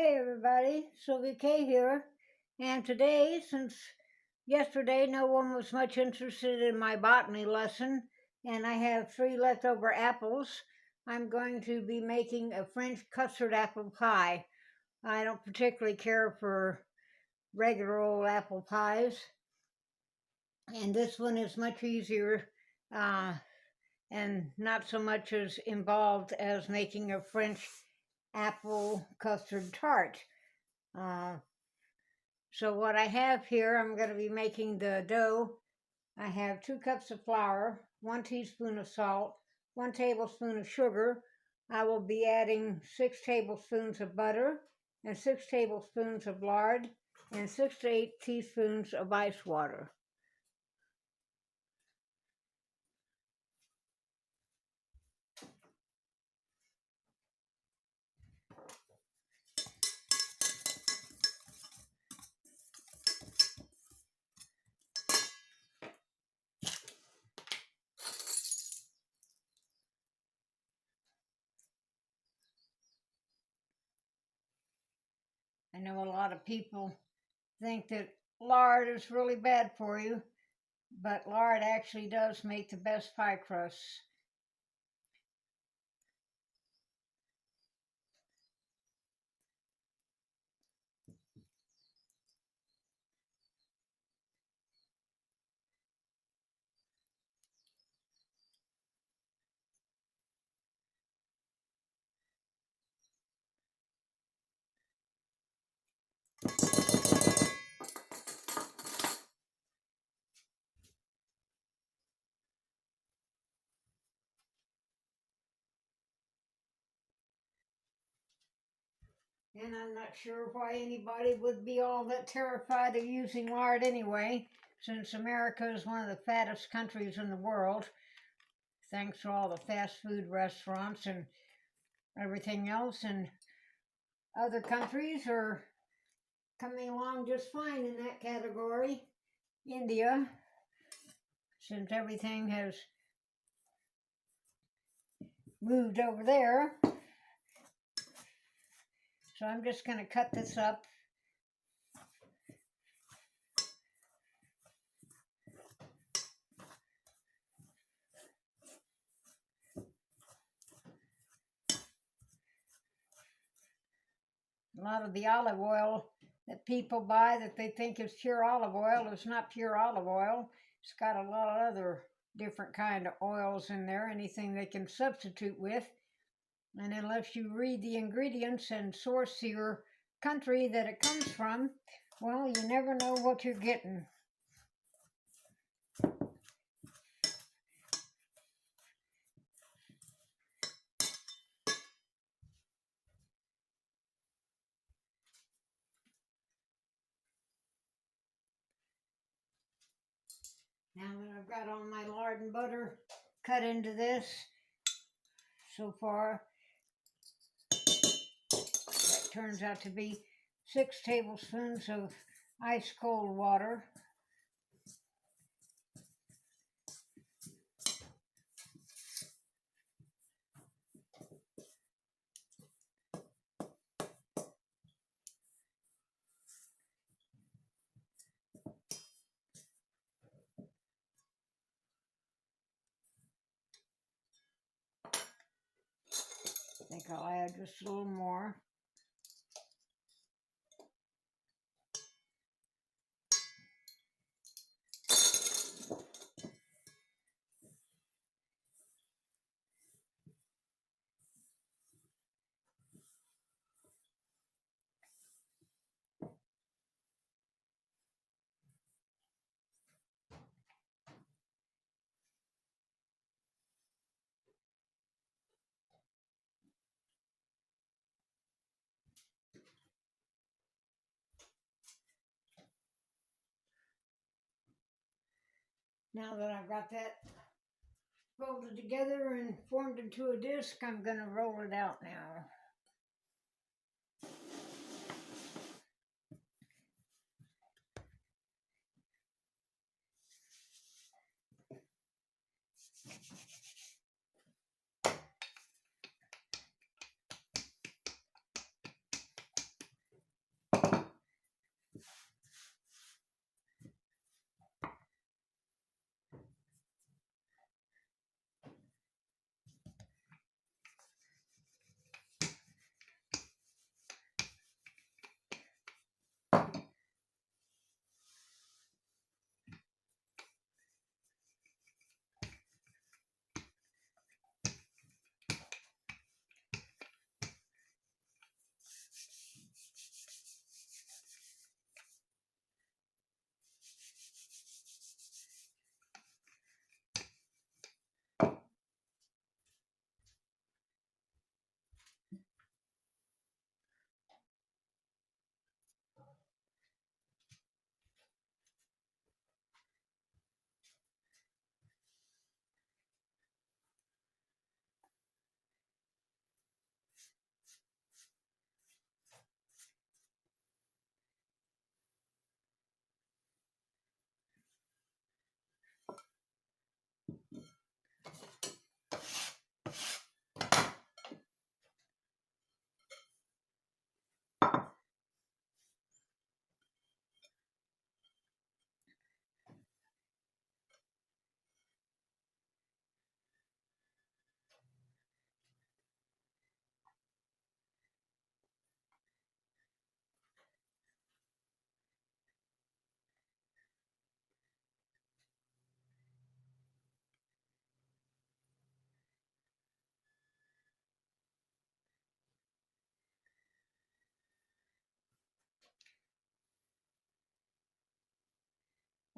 Hey everybody, Sylvia K here, and today, since yesterday no one was much interested in my botany lesson, and I have 3 leftover apples, I'm going to be making a French custard apple pie. I don't particularly care for regular old apple pies, and this one is much easier and not so much as involved as making a French apple custard tart. So what I have here, I'm going to be making the dough. I have 2 cups of flour, 1 teaspoon of salt, 1 tablespoon of sugar. I will be adding 6 tablespoons of butter and 6 tablespoons of lard and 6 to 8 teaspoons of ice water. I know a lot of people think that lard is really bad for you, but lard actually does make the best pie crusts. And I'm not sure why anybody would be all that terrified of using lard anyway, since America is one of the fattest countries in the world, thanks to all the fast food restaurants and everything else. And other countries are coming along just fine in that category. India, since everything has moved over there. So I'm just going to cut this up. A lot of the olive oil that people buy that they think is pure olive oil is not pure olive oil. It's got a lot of other different kind of oils in there, anything they can substitute with. And unless you read the ingredients and source your country that it comes from, well, you never know what you're getting. Now that I've got all my lard and butter cut into this, so far, that turns out to be 6 tablespoons of ice cold water. I think I'll add just a little more. Now that I've got that folded together and formed into a disc, I'm going to roll it out now.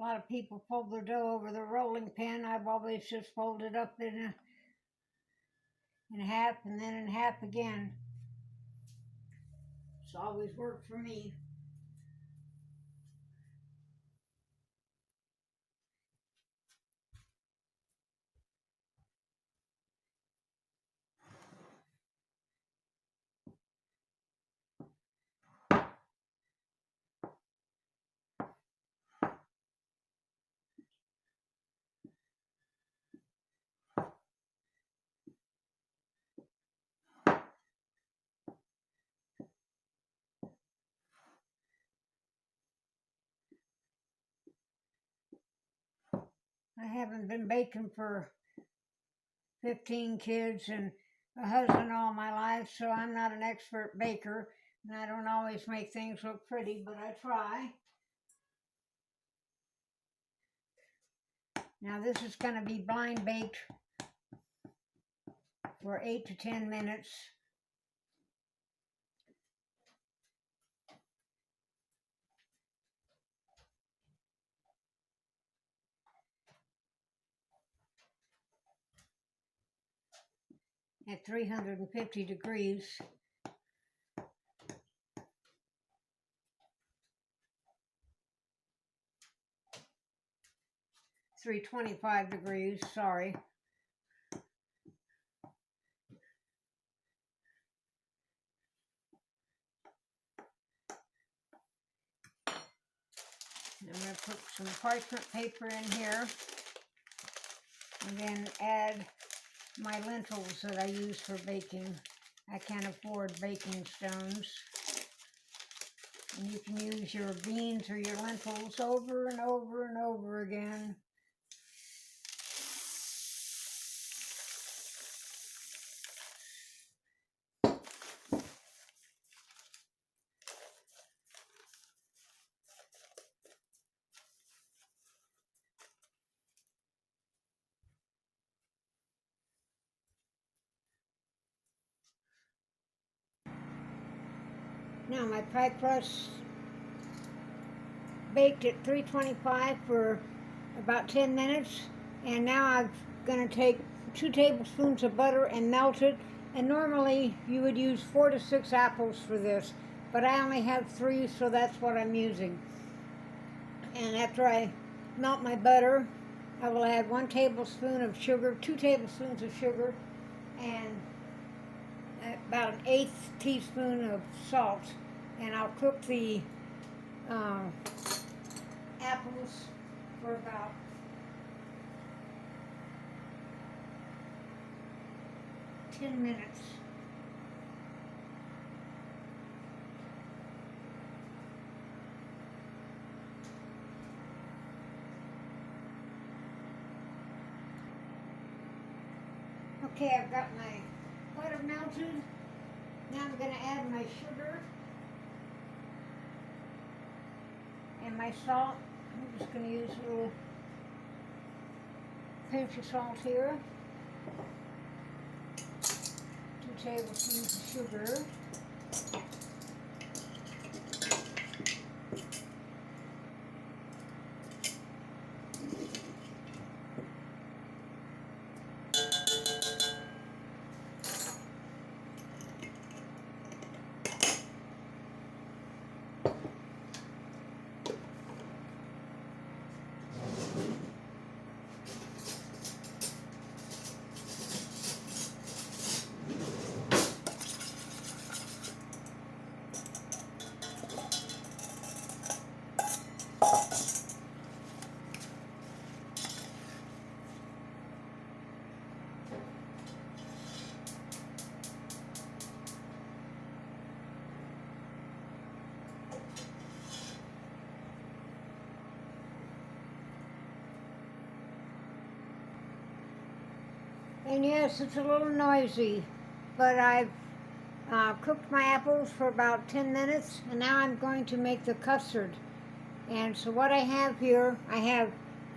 lot of people fold the dough over the rolling pin. I've always just folded up in half and then in half again. It's always worked for me. I haven't been baking for 15 kids and a husband all my life, so I'm not an expert baker, and I don't always make things look pretty, but I try. Now this is going to be blind baked for 8 to 10 minutes. At 350 degrees. $325 degrees, sorry. I'm going to put some parchment paper in here and then add my lentils that I use for baking. I can't afford baking stones. And you can use your beans or your lentils over and over and over again. Now my pie crust baked at 325 for about 10 minutes, and now I'm going to take 2 tablespoons of butter and melt it. And normally you would use 4 to 6 apples for this, but I only have 3, so that's what I'm using. And after I melt my butter, I will add 1 tablespoon of sugar, 2 tablespoons of sugar, and about an 1/8 teaspoon of salt. And I'll cook the apples for about 10 minutes. Okay, I've got my butter melted. Now I'm going to add my sugar and my salt. I'm just going to use a little pinch of salt here. 2 tablespoons of sugar. And yes, it's a little noisy, but I've cooked my apples for about 10 minutes, and now I'm going to make the custard. And so what I have here, I have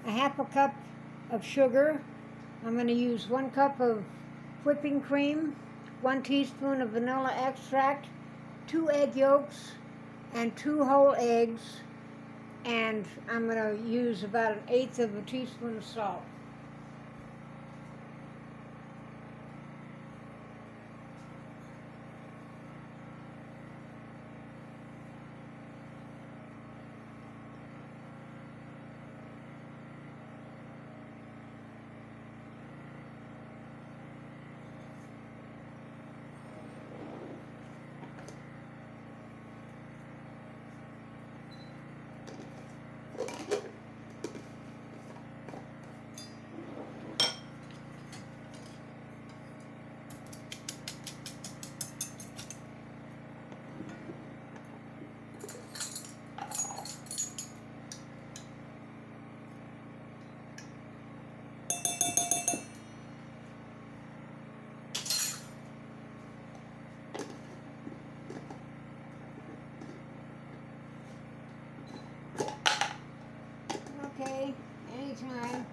a 1/2 cup of sugar. I'm going to use 1 cup of whipping cream, 1 teaspoon of vanilla extract, 2 egg yolks, and 2 whole eggs, and I'm going to use about 1/8 of a teaspoon of salt. Okay, anytime.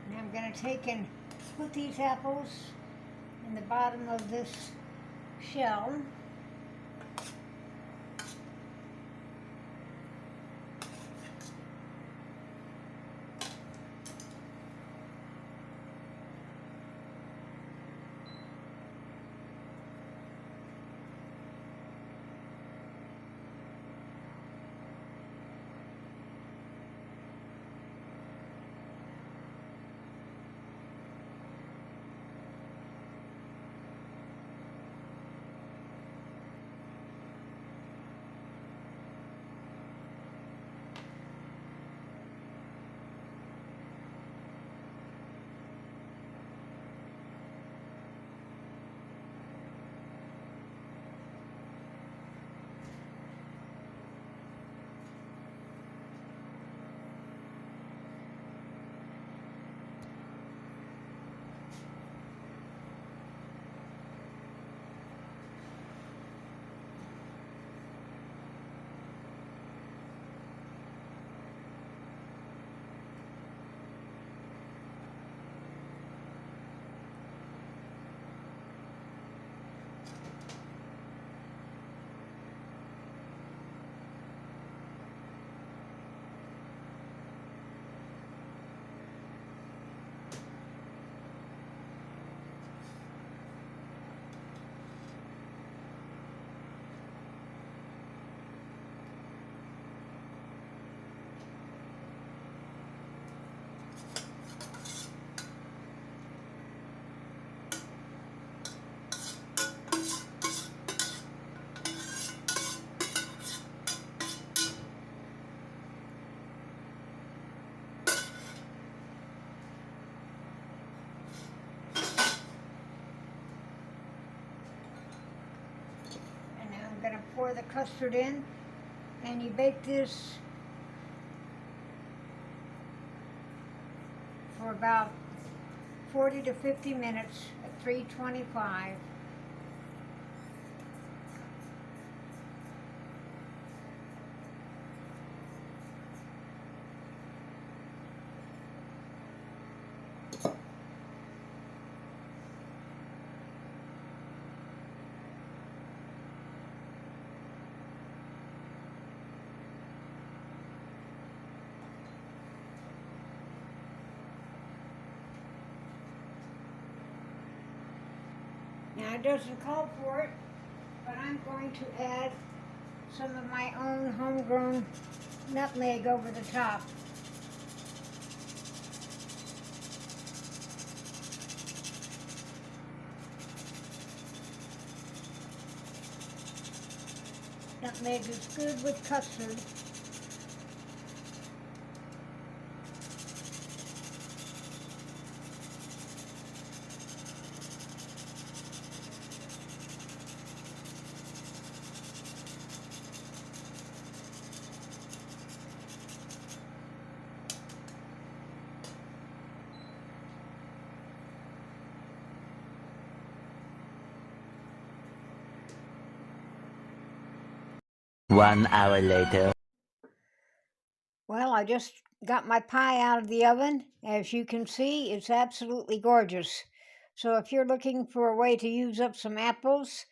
Now I'm going to take and put these apples in the bottom of this shell. I'm going to pour the custard in, and you bake this about 40 to 50 minutes at 325. Now it doesn't call for it, but I'm going to add some of my own homegrown nutmeg over the top. Nutmeg is good with custard. One hour later. Well, I just got my pie out of the oven. As you can see, it's absolutely gorgeous. So if you're looking for a way to use up some apples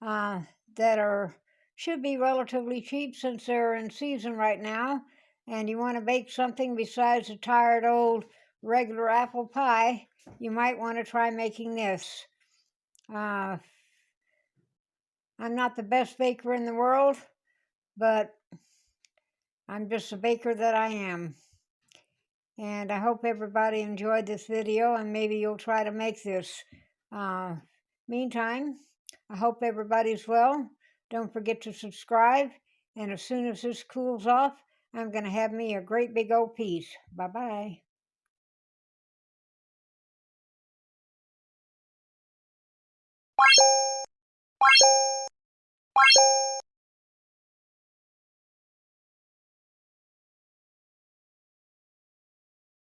that should be relatively cheap since they're in season right now, and you want to bake something besides a tired old regular apple pie, you might want to try making this. I'm not the best baker in the world, but I'm just a baker that I am. And I hope everybody enjoyed this video, and maybe you'll try to make this. Meantime, I hope everybody's well. Don't forget to subscribe, and as soon as this cools off, I'm going to have me a great big old piece. Bye-bye.